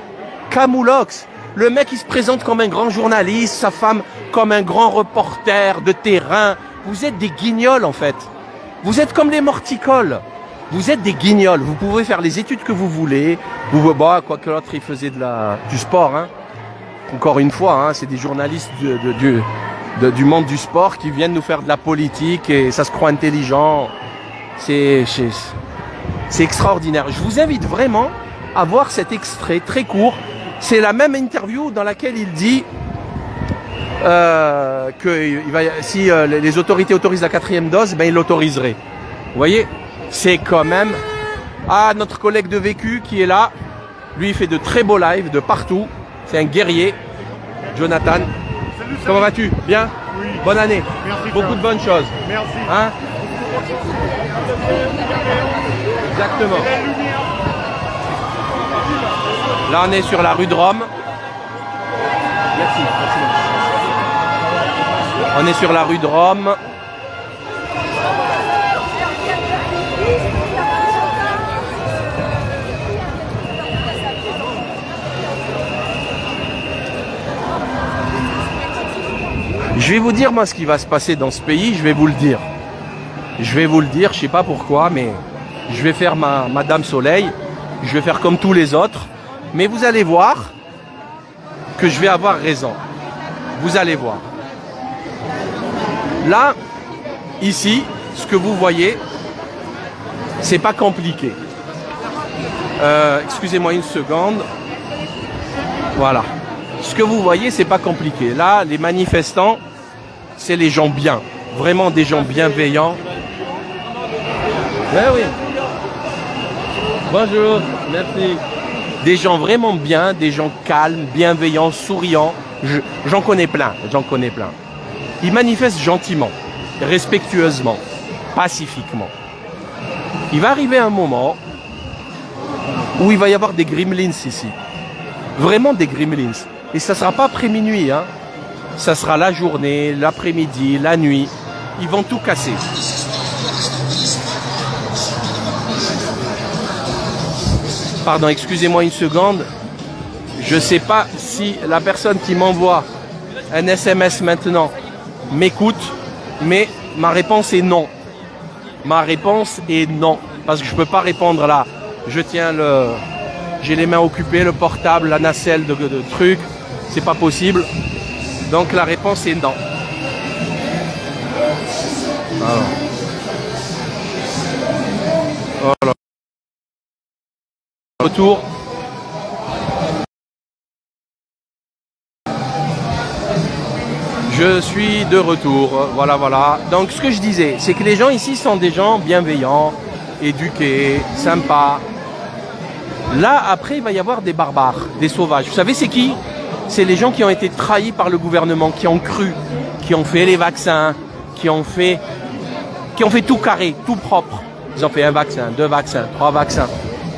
Camoulox. Le mec, il se présente comme un grand journaliste, sa femme comme un grand reporter de terrain. Vous êtes des guignols, en fait. Vous êtes comme les morticoles. Vous êtes des guignols. Vous pouvez faire les études que vous voulez. Bah, quoi que l'autre, il faisait du sport. Hein. Encore une fois, hein, c'est des journalistes du monde du sport qui viennent nous faire de la politique et ça se croit intelligent. C'est extraordinaire. Je vous invite vraiment à voir cet extrait très court. C'est la même interview dans laquelle il dit que si les autorités autorisent la 4e dose, ben il l'autoriserait. Vous voyez, c'est quand même... Ah, notre collègue de Vécu qui est là, lui il fait de très beaux lives de partout. C'est un guerrier, Jonathan. Salut. Comment vas-tu? Bien? Oui. Bonne année. Merci. Beaucoup de bonnes choses. Merci. Hein? Exactement. Là, on est sur la rue de Rome. Merci. On est sur la rue de Rome. Je vais vous dire, moi, ce qui va se passer dans ce pays, je vais vous le dire. Je vais vous le dire, je sais pas pourquoi, mais je vais faire ma Dame Soleil. Je vais faire comme tous les autres. Mais vous allez voir que je vais avoir raison. Vous allez voir. Là, ici, ce que vous voyez, c'est pas compliqué. Excusez-moi une seconde. Voilà. Ce que vous voyez, c'est pas compliqué. Là, les manifestants, c'est les gens bien. Vraiment des gens bienveillants. Ben oui. Bonjour, merci. Des gens vraiment bien, des gens calmes, bienveillants, souriants. J'en connais plein, j'en connais plein. Ils manifestent gentiment, respectueusement, pacifiquement. Il va arriver un moment où il va y avoir des gremlins ici. Vraiment des gremlins. Et ça ne sera pas après minuit, hein. Ça sera la journée, l'après-midi, la nuit. Ils vont tout casser. Pardon, excusez-moi une seconde. Je ne sais pas si la personne qui m'envoie un SMS maintenant m'écoute, mais ma réponse est non. Ma réponse est non. Parce que je ne peux pas répondre là. Je tiens j'ai les mains occupées, le portable, la nacelle de trucs. C'est pas possible. Donc la réponse est non. Alors. Voilà. retour. Je suis de retour, voilà, voilà. Donc ce que je disais, c'est que les gens ici sont des gens bienveillants, éduqués, sympas. Là, après, il va y avoir des barbares, des sauvages. Vous savez, c'est qui? C'est les gens qui ont été trahis par le gouvernement, qui ont cru, qui ont fait les vaccins, qui ont fait tout carré, tout propre. Ils ont fait 1 vaccin, 2 vaccins, 3 vaccins.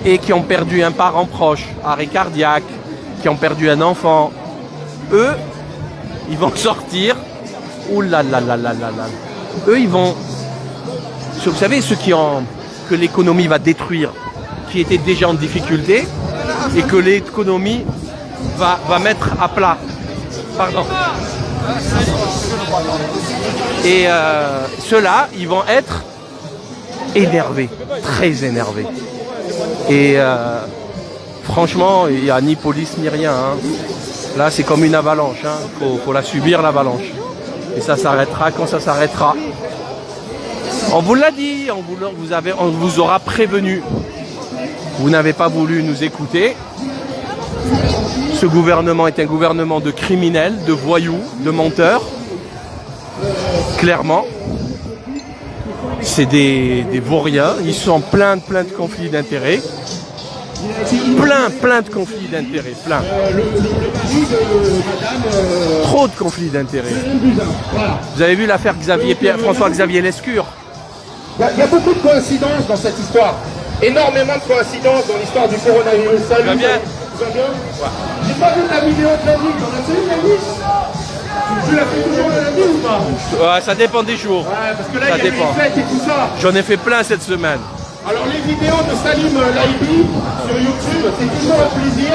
Et qui ont perdu un parent proche, arrêt cardiaque, qui ont perdu un enfant. Eux, ils vont sortir. Ouh là là là là là là. Eux, ils vont... Vous savez, ceux que l'économie va détruire, qui étaient déjà en difficulté, et que l'économie va mettre à plat. Pardon. Et ceux-là, ils vont être énervés, très énervés. Et franchement, il n'y a ni police ni rien. Hein. Là, c'est comme une avalanche. Hein. Faut la subir, l'avalanche. Et ça s'arrêtera quand ça s'arrêtera. On vous l'a dit, on vous aura prévenu. Vous n'avez pas voulu nous écouter. Ce gouvernement est un gouvernement de criminels, de voyous, de menteurs. Clairement. C'est des vauriens. Ils sont plein de conflits d'intérêts. Plein de conflits d'intérêts. Plein. Trop de conflits d'intérêts. Vous avez vu l'affaire François-Xavier Lescure? Il y a beaucoup de coïncidences dans cette histoire. Énormément de coïncidences dans l'histoire du coronavirus. Salut, va bien? Tu vas bien? Ouais. J'ai pas vu la vidéo de la nuit. T'en as fait la nuit? Tu l'as fait toujours de la nuit ou pas? Ouais, ça dépend des jours. Ouais, parce que là, ça il y a dépend. les fêtes et tout ça. J'en ai fait plein cette semaine. Alors, les vidéos de Salim Laibi sur YouTube, c'est toujours un plaisir.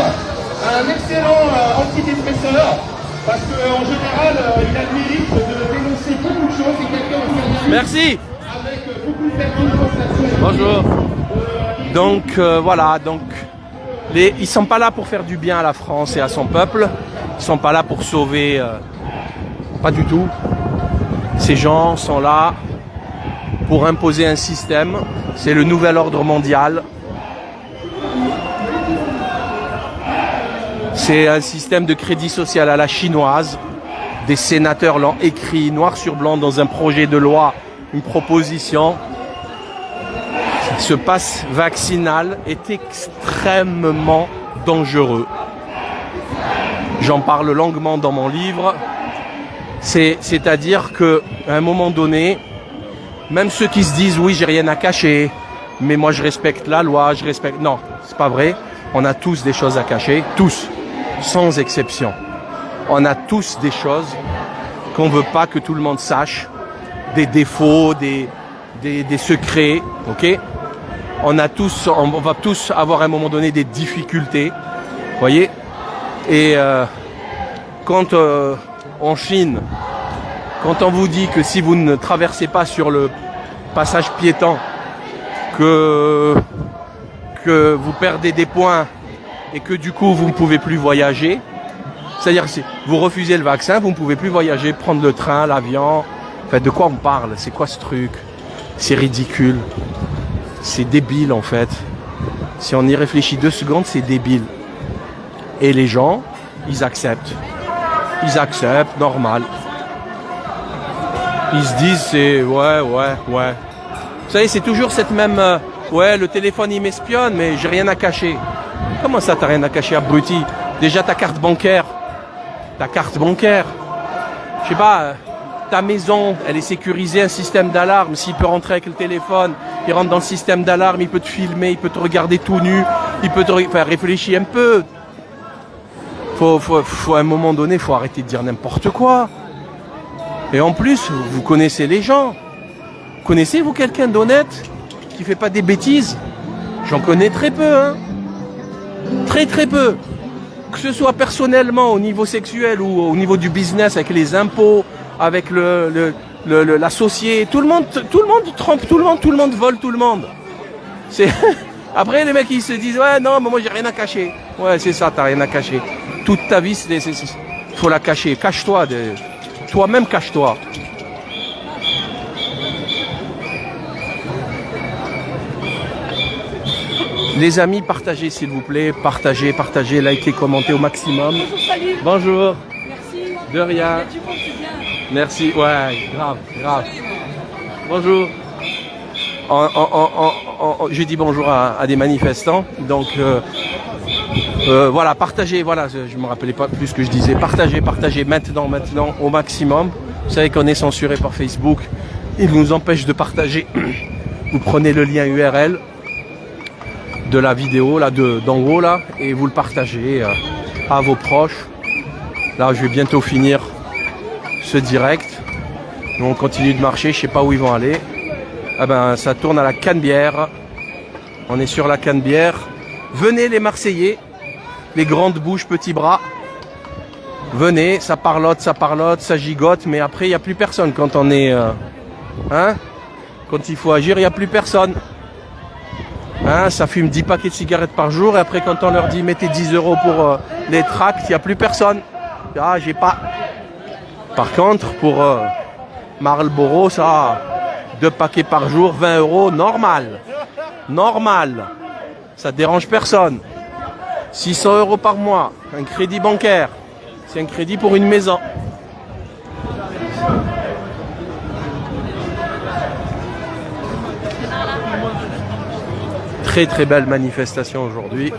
Un excellent antidépresseur. Parce qu'en général, il a le mérite de dénoncer beaucoup de choses. C'est quelqu'un qui a bien Merci. avec beaucoup de pertinence là-dessus. Bonjour. Donc voilà, donc ils sont pas là pour faire du bien à la France et à son peuple. Ils sont pas là pour sauver, pas du tout. Ces gens sont là pour imposer un système. C'est le nouvel ordre mondial. C'est un système de crédit social à la chinoise. Des sénateurs l'ont écrit noir sur blanc dans un projet de loi, une proposition. Ce pass vaccinal est extrêmement dangereux. J'en parle longuement dans mon livre. C'est-à-dire qu'à un moment donné, même ceux qui se disent oui, j'ai rien à cacher, mais moi je respecte la loi, je respecte... Non, c'est pas vrai. On a tous des choses à cacher, tous, sans exception. On a tous des choses qu'on veut pas que tout le monde sache, des défauts, des secrets, ok? On va tous avoir à un moment donné des difficultés, voyez? Et quand en Chine, quand on vous dit que si vous ne traversez pas sur le passage piéton, que vous perdez des points et que du coup vous ne pouvez plus voyager, c'est-à-dire que si vous refusez le vaccin, vous ne pouvez plus voyager, prendre le train, l'avion. Enfin, de quoi on parle? C'est quoi ce truc? C'est ridicule. C'est débile en fait. Si on y réfléchit 2 secondes, c'est débile. Et les gens, ils acceptent. Ils acceptent, normal. Ils se disent, c'est ouais. Vous savez, c'est toujours cette même... ouais, le téléphone il m'espionne, mais j'ai rien à cacher. Comment ça, t'as rien à cacher, abruti? Déjà ta carte bancaire. Je sais pas... ta maison, elle est sécurisée, un système d'alarme. S'il peut rentrer avec le téléphone, il rentre dans le système d'alarme, il peut te filmer, il peut te regarder tout nu, il peut te... Enfin, réfléchis un peu. Faut à un moment donné, faut arrêter de dire n'importe quoi. Et en plus, vous connaissez les gens. Connaissez-vous quelqu'un d'honnête qui fait pas des bêtises? J'en connais très peu, hein. Très peu. Que ce soit personnellement, au niveau sexuel ou au niveau du business, avec les impôts, avec l'associé, tout le monde trompe tout le monde vole tout le monde. C'est après les mecs ils se disent ouais non mais moi j'ai rien à cacher. Ouais c'est ça, t'as rien à cacher. Toute ta vie faut la cacher. Cache-toi, toi-même cache-toi. Les amis, partagez s'il vous plaît, partagez, likez, commentez au maximum. Bonjour, salut. Bonjour. Merci. De rien. Il y a du monde, c'est bien. Merci, ouais, grave. Bonjour. J'ai dit bonjour à des manifestants, donc voilà, partagez, voilà, je me rappelais pas plus ce que je disais, partagez maintenant au maximum. Vous savez qu'on est censuré par Facebook, il nous empêche de partager. Vous prenez le lien URL de la vidéo là d'en haut là et vous le partagez à vos proches. Là, je vais bientôt finir ce direct. Nous, on continue de marcher, je sais pas où ils vont aller. Ah ben, ça tourne à la Canebière. On est sur la Canebière. Venez les Marseillais, les grandes bouches, petits bras. Venez, ça parlote, ça gigote, mais après, il n'y a plus personne quand on est... quand il faut agir, il n'y a plus personne. Ça fume 10 paquets de cigarettes par jour, et après, quand on leur dit mettez 10 € pour les tracts, il n'y a plus personne. Ah, j'ai pas... Par contre, pour Marlboro, ça... 2 paquets par jour, 20 €, normal. Ça dérange personne. 600 € par mois, un crédit bancaire. C'est un crédit pour une maison. Très belle manifestation aujourd'hui.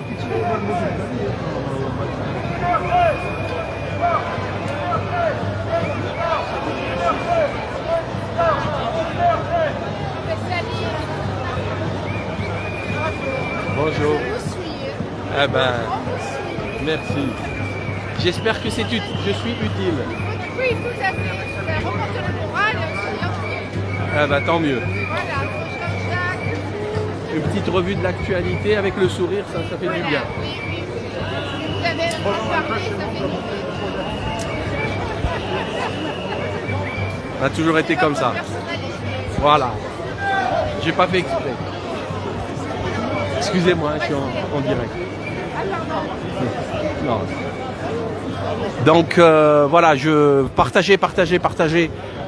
Bonjour. Ah ben, merci. J'espère que je suis utile. Oui, tout à fait. Ça remonte le moral et aussi. Ah ben, tant mieux. Voilà, Une petite revue de l'actualité avec le sourire, ça fait du bien. Oui. Vous avez parlé, ça fait du bien. On a toujours été comme ça. Voilà. J'ai pas fait exprès. Excusez-moi, je suis en direct. Non. Donc voilà, je partagez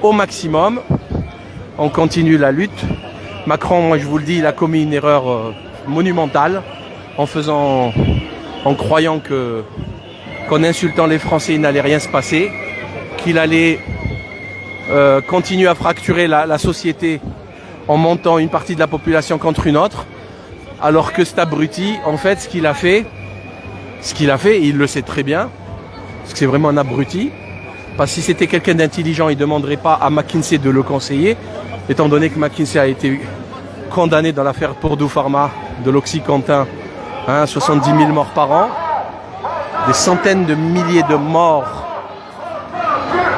au maximum. On continue la lutte. Macron, moi je vous le dis, il a commis une erreur monumentale en croyant qu'en insultant les Français, il n'allait rien se passer, qu'il allait continuer à fracturer la société en montant une partie de la population contre une autre. Alors que cet abruti, en fait, ce qu'il a fait, et il le sait très bien, parce que c'est vraiment un abruti, parce que si c'était quelqu'un d'intelligent, il ne demanderait pas à McKinsey de le conseiller, étant donné que McKinsey a été condamné dans l'affaire Purdue Pharma de l'Oxycontin, 70 000 morts par an, des centaines de milliers de morts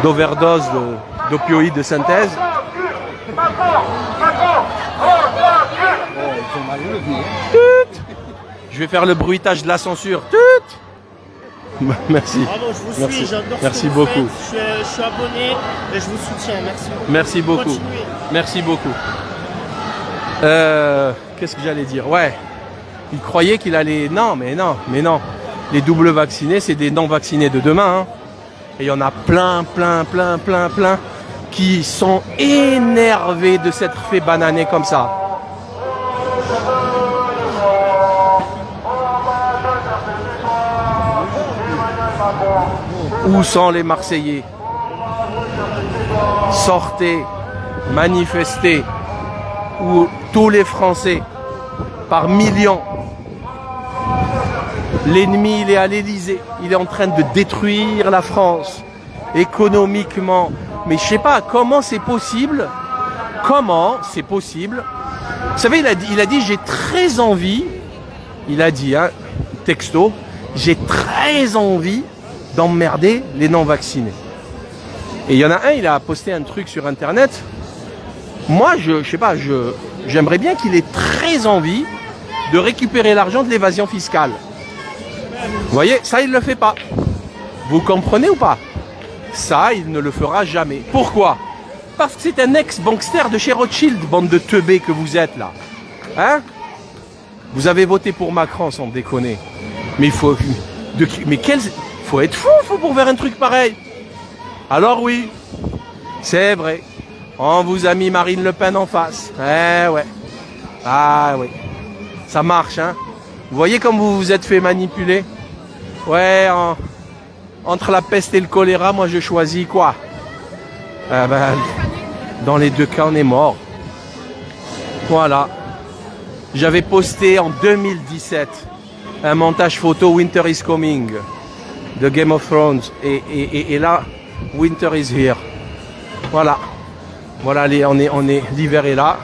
d'overdose d'opioïdes de synthèse. Je vais faire le bruitage de la censure. Merci. Bravo, je vous suis, j'adore ce merci que vous beaucoup. faites. Je suis abonné et je vous soutiens. Merci. Merci beaucoup. Continuez. Merci beaucoup. Qu'est-ce que j'allais dire? Ouais. Il croyait qu'il allait... Non. Les doubles vaccinés, c'est des non-vaccinés de demain. Et il y en a plein qui sont énervés de s'être fait bananer comme ça. Où sont les Marseillais? Sortez, manifestez, où tous les Français, par millions. L'ennemi, il est à l'Élysée, il est en train de détruire la France, économiquement. Mais je sais pas, comment c'est possible? Comment c'est possible? Vous savez, il a dit j'ai très envie, il a dit, texto, j'ai très envie d'emmerder les non-vaccinés. Et il y en a un, il a posté un truc sur internet. Moi, je sais pas, j'aimerais bien qu'il ait très envie de récupérer l'argent de l'évasion fiscale. Vous voyez, ça il ne le fait pas. Vous comprenez ou pas? Ça, il ne le fera jamais. Pourquoi? Parce que c'est un ex-bankster de chez Rothschild, bande de teubés que vous êtes là. Vous avez voté pour Macron, sans déconner. Mais il faut... faut être fou pour faire un truc pareil. Alors oui, c'est vrai. On vous a mis Marine Le Pen en face. Ouais. Ah oui. Ça marche, Vous voyez comme vous vous êtes fait manipuler? Ouais, entre la peste et le choléra, moi je choisis quoi? Dans les deux cas, on est mort. Voilà. J'avais posté en 2017 un montage photo Winter is Coming de Game of Thrones. Et là, Winter is here. Voilà. Voilà, l'hiver est là.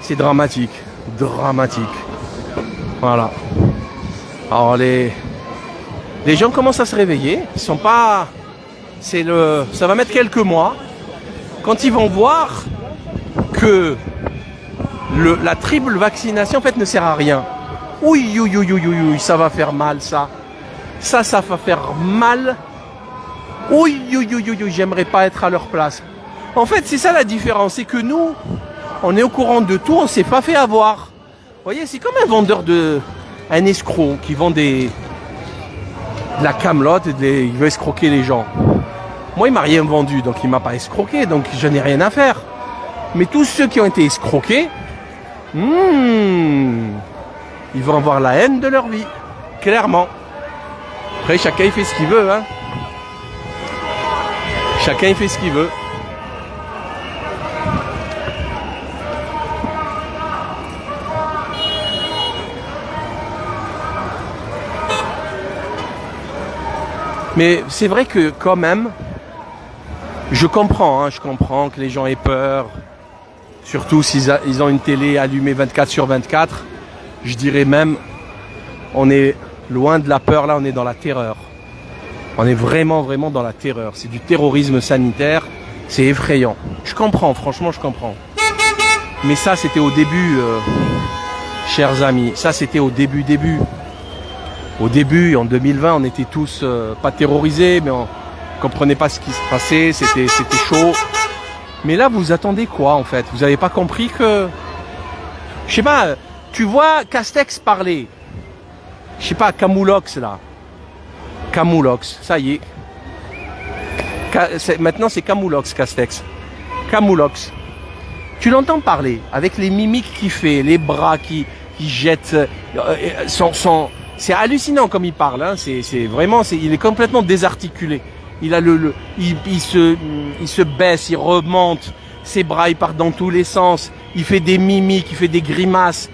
C'est dramatique. Dramatique. Voilà. Alors les gens commencent à se réveiller. Ils sont pas... Ça va mettre quelques mois. Quand ils vont voir que la triple vaccination en fait ne sert à rien. Oui, ça va faire mal ça. Ça va faire mal. Oui, j'aimerais pas être à leur place. En fait, c'est ça la différence, c'est que nous, on est au courant de tout, on s'est pas fait avoir. Vous voyez, c'est comme un vendeur un escroc qui vend de la camelote, il veut escroquer les gens. Moi, il m'a rien vendu, donc il m'a pas escroqué, donc je n'ai rien à faire. Mais tous ceux qui ont été escroqués, ils vont avoir la haine de leur vie, clairement. Après, chacun il fait ce qu'il veut, hein. Chacun il fait ce qu'il veut. Mais c'est vrai que quand même, je comprends que les gens aient peur, surtout s'ils ont une télé allumée 24/24. Je dirais même, on est loin de la peur, là on est dans la terreur. On est vraiment dans la terreur. C'est du terrorisme sanitaire, c'est effrayant. Je comprends, franchement je comprends. Mais ça c'était au début, chers amis, ça c'était au début. Au début, en 2020, on était tous pas terrorisés, mais on comprenait pas ce qui se passait, c'était chaud. Mais là, vous attendez quoi en fait? Vous n'avez pas compris que... Je sais pas, tu vois Castex parler. Je sais pas, Camoulox là. Camoulox, ça y est. Maintenant c'est Camoulox, Castex. Camoulox. Tu l'entends parler, avec les mimiques qu'il fait, les bras qui jettent, c'est hallucinant comme il parle, hein. C'est vraiment, il est complètement désarticulé. Il a il se baisse, il remonte, ses bras ils partent dans tous les sens. Il fait des mimiques, il fait des grimaces.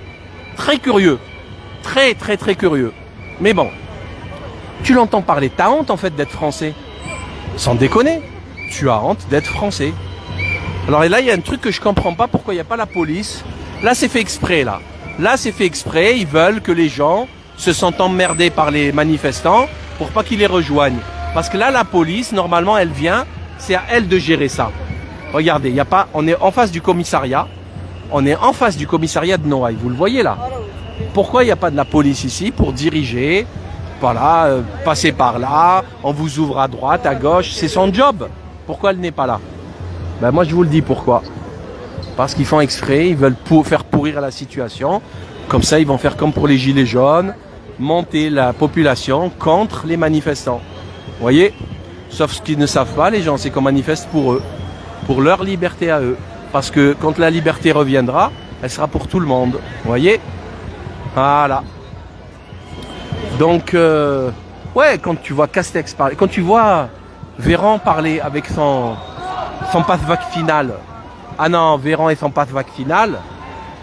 Très curieux, très curieux. Mais bon, tu l'entends parler. T'as honte en fait d'être français. Sans déconner, tu as honte d'être français. Alors et là il y a un truc que je comprends pas, pourquoi il n'y a pas la police. Là c'est fait exprès là. Là c'est fait exprès. Ils veulent que les gens se sentent emmerdés par les manifestants pour pas qu'ils les rejoignent. Parce que là, la police, normalement, elle vient, c'est à elle de gérer ça. Regardez, on est en face du commissariat. On est en face du commissariat de Noailles. Vous le voyez là? Pourquoi il n'y a pas de la police ici pour diriger? Voilà, passez par là, on vous ouvre à droite, à gauche. C'est son job. Pourquoi elle n'est pas là? Ben moi, je vous le dis pourquoi. Parce qu'ils font exprès, ils veulent faire pourrir la situation. Comme ça, ils vont faire comme pour les gilets jaunes, monter la population contre les manifestants. Vous voyez? Sauf ce qu'ils ne savent pas, les gens, c'est qu'on manifeste pour eux, pour leur liberté à eux. Parce que quand la liberté reviendra, elle sera pour tout le monde. Vous voyez? Voilà. Donc, ouais, quand tu vois Castex parler, quand tu vois Véran parler avec son passe vaccinal. Ah non, Véran et son passe vaccinal,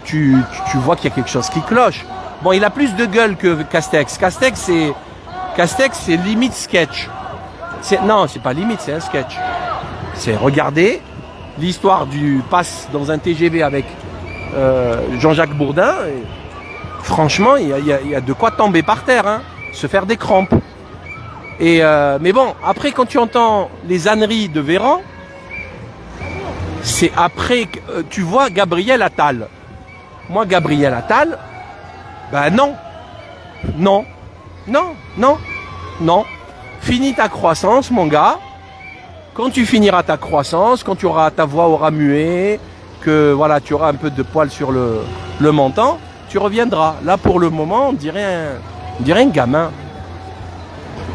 tu vois qu'il y a quelque chose qui cloche. Bon, il a plus de gueule que Castex. Castex, c'est limite sketch. Non, c'est pas limite, c'est un sketch. C'est regarder l'histoire du pass dans un TGV avec Jean-Jacques Bourdin. Et, franchement, il y a de quoi tomber par terre, hein, se faire des crampes. Et mais bon, après, quand tu entends les âneries de Véran, c'est après que tu vois Gabriel Attal. Moi, Gabriel Attal, ben non. Non. Non. Non. Non. Finis ta croissance, mon gars. Quand tu finiras ta croissance, quand ta voix aura mué, que voilà, tu auras un peu de poil sur le menton, tu reviendras. Là, pour le moment, on dirait un gamin.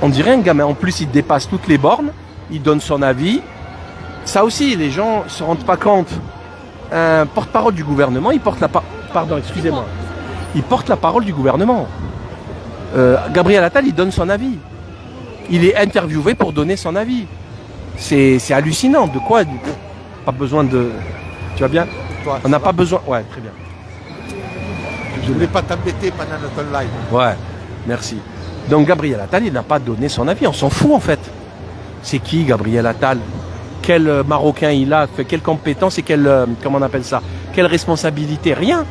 On dirait un gamin. En plus, il dépasse toutes les bornes. Il donne son avis. Ça aussi, les gens ne se rendent pas compte. Un porte-parole du gouvernement, il porte la parole du gouvernement. Gabriel Attal, il donne son avis. Il est interviewé pour donner son avis. C'est hallucinant. De quoi? Pas besoin de... Tu vas bien? Toi, on n'a pas besoin... Ouais, très bien. Je voulais pas t'embêter pendant notre live. Ouais, merci. Donc Gabriel Attal, il n'a pas donné son avis. On s'en fout en fait. C'est qui Gabriel Attal? Quel Marocain il a? Quelle compétence et quelle... comment on appelle ça? Quelle responsabilité? Rien.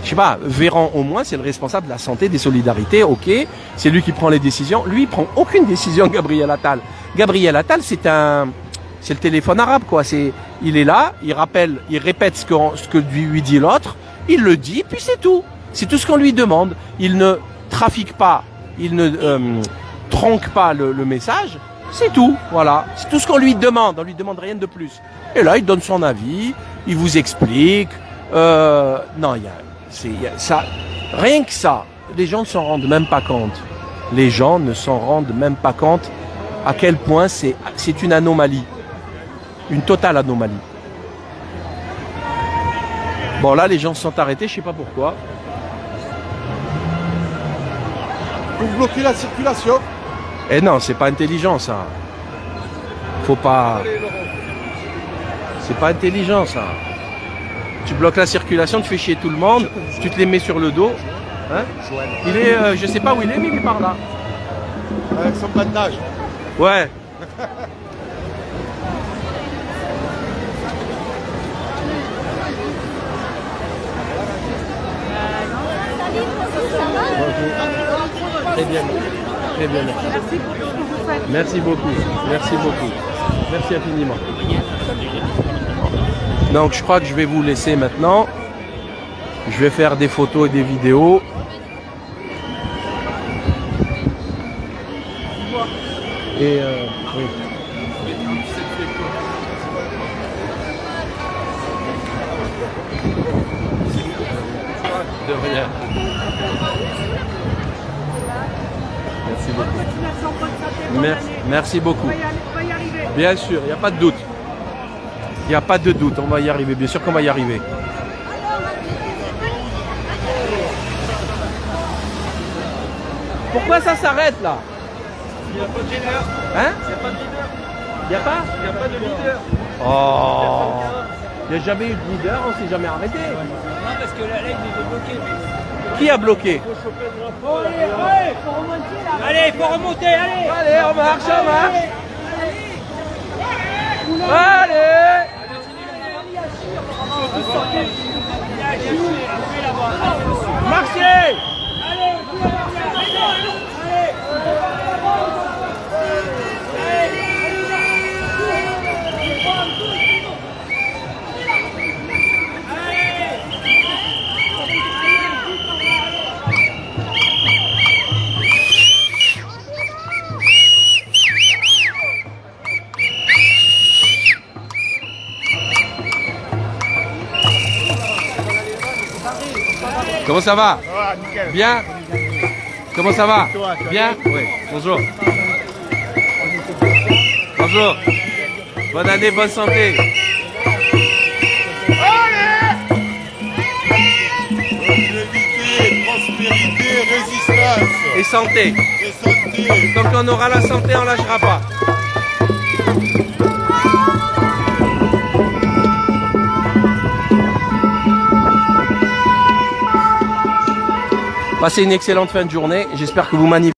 Je sais pas, Véran au moins, c'est le responsable de la santé, des solidarités, ok. C'est lui qui prend les décisions. Lui, il prend aucune décision, Gabriel Attal. Gabriel Attal, c'est le téléphone arabe, quoi. Il est là, il rappelle, il répète ce que lui dit l'autre, il le dit, puis c'est tout. C'est tout ce qu'on lui demande. Il ne trafique pas, il ne tronque pas le message. C'est tout, voilà. C'est tout ce qu'on lui demande. On lui demande rien de plus. Et là, il donne son avis, il vous explique. Non, ça, rien que ça, les gens ne s'en rendent même pas compte. Les gens ne s'en rendent même pas compte à quel point c'est une anomalie. Une totale anomalie. Bon, là, les gens se sont arrêtés, je sais pas pourquoi. Vous bloquez la circulation. Eh non, c'est pas intelligent, ça. Faut pas... C'est pas intelligent, ça. Tu bloques la circulation, tu fais chier tout le monde, tu te les mets sur le dos. Hein? Il est, je sais pas où il est, mais il est par là. Avec son bandage. Ouais. Très bien. Très bien. Merci pour tout ce que vous faites. Merci beaucoup. Merci beaucoup. Merci infiniment. Donc je crois que je vais vous laisser maintenant. Je vais faire des photos et des vidéos. Et oui. De rien. Merci beaucoup. Merci beaucoup. Bien sûr, il n'y a pas de doute. Il n'y a pas de doute, on va y arriver, bien sûr qu'on va y arriver. Pourquoi ça s'arrête là? Il n'y a pas de leader. Hein? Il n'y a pas de leader. Il n'y a pas? Il n'y a pas de leader. Oh! Il n'y a jamais eu de leader, on s'est jamais arrêté. Non, parce que la ligne est bloquée. Qui a bloqué? Allez, faut remonter, allez! Allez, on marche, on marche! Allez! Marchez! Comment ça va? Bien? Comment ça va? Bien? Oui. Bonjour. Bonjour. Bonne année, bonne santé. Longévité, prospérité, résistance. Et santé. Et santé. Tant qu'on aura la santé, on ne lâchera pas. Passez une excellente fin de journée. J'espère que vous manifestez.